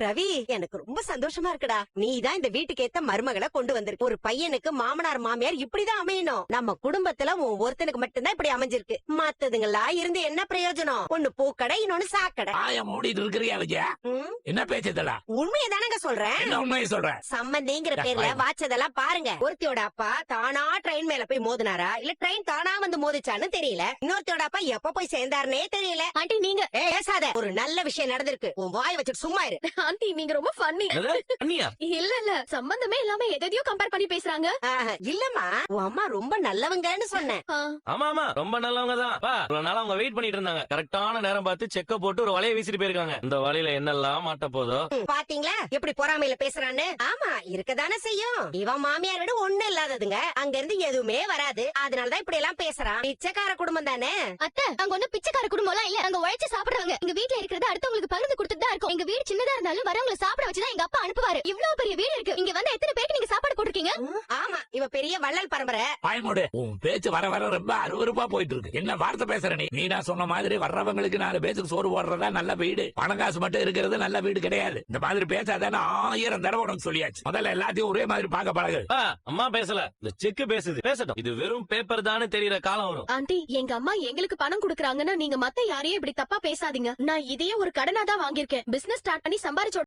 ரவி, எனக்கு ரொம்ப சந்தோஷமா இருக்குடா. நீதான் இந்த வீட்டுக்கு ஏத்த மருமகளை கொண்டு வந்திருக்க. ஒரு பையனுக்கு மாமனார் மாமியார் இப்படிதான் அமையணும். நம்ம குடும்பத்துல உன் ஒருத்தனுக்கு மட்டும்தான் இப்படி அமைஞ்சிருக்கு. மத்ததுங்களா இருந்து என்ன பிரயோஜனம்? ஒண்ணு பூக்கடை, இன்னொன்னு சாக்கடை. மூடிட்டு இருக்கிறியா விஜயா? என்ன பேச்சதெல்லாம்? உண்மையை தானங்க சொல்றேன். என்ன உண்மையை சொல்றேன்? சம்பந்திங்கிற பேர்ல வாச்சதெல்லாம் பாருங்க. ஒருத்தியோட அப்பா தானா ட்ரெயின் மேல போய் மோதினாரா, இல்ல ட்ரெயின் தானா வந்து மோதிச்சான்னு தெரியல. இன்னொருத்தியோட அப்பா எப்ப போய் சேர்ந்தாருன்னே தெரியல. ஆண்டி நீங்க பேசாத. ஒரு நல்ல விஷயம் நடந்திருக்கு. உன் வாய் வச்சுட்டு சும்மா இரு. ஆண்டி நீங்க ரொம்ப ஃபன்னி. இல்ல சம்பந்தமே இல்லாம எதையோ கம்பேர் பண்ணி பேசுறாங்க. இல்லம்மா, உன் அம்மா ரொம்ப நல்லவங்கன்னு சொன்னேன். ஆமா ரொம்ப நல்லவங்க தான். ஒரு நாள் அவங்க வெயிட் பண்ணிட்டு இருந்தாங்க. கரெக்டான நேரம் பார்த்து செக்க போட்டு ஒரு வலையை வீசிட்டு போயிருக்காங்க. இந்த வலையில என்னெல்லாம் மாட்ட போதோ. பாத்தீங்களா எப்படி பொறாமையில பேசுறான்னு? ஆமா, இருக்கதானே செய்யும். இவன் மாமியாரோட ஒண்ணு இல்லாததுங்க. அங்க இருந்து எதுவுமே வராது. அதனாலதான் இப்படி எல்லாம் பேசுறான். பிச்சைக்கார குடும்பம் தானே. அத்தை, அங்க ஒண்ணு பிச்சைக்கார குடும்பம் எல்லாம் இல்ல. அங்க உழைச்சு சாப்பிடுறாங்க. எங்க வீட்டுல இருக்கிறது அடுத்தவங்களுக்கு பகிர்ந்து கொடுத்துட்டு தான் இருக்கும். எங்க வீடு சின்னதா இருந்தாலும் வரவங்களை சாப்பிட வச்சுதான் எங்க அப்பா அனுப்புவாரு. இவ்வளவு பெரிய வீடு இருக்கு. இங்க வந்து எத்தனை பேருக்கு நீங்க சாப்பாடு போட்டுருக்கீங்க? ஆமா, இவ பெரிய வள்ளல் பரம்பரை. பயமுடு. உன் பேச்சு வர வர ரொம்ப அருவருப்பா போயிட்டு இருக்கு. என்ன வார்த்தை பேசுற நீ? நான் சொன்ன மாதிரி வர்றவங்களுக்கு 4 பேருக்கு சோறு போடுறதா நல்ல வீடு. பணம் காசு மட்டும் இருக்கிறது நல்ல வீடு கிடையாது. இந்த மாதிரி பேசாதான 1000 தடவை உனக்கு சொல்லியாச்சு. முதல்ல எல்லாத்தையும் ஒரே மாதிரி பார்க்க பழகு. அம்மா பேசல, இந்த செக் பேசுது. பேசட்டும். இது வெறும் பேப்பர் தானே தெரியற காலம் வரும். ஆண்டி, எங்க அம்மா எங்களுக்கு பணம் குடுக்கறாங்கன்னா நீங்க மத்த யாரையும் இப்படி தப்பா பேசாதீங்க. நான் இதையே ஒரு கடனா தான் வாங்கியிருக்கேன். பிசினஸ் ஸ்டார்ட் பண்ணி சம்பாரிச்ச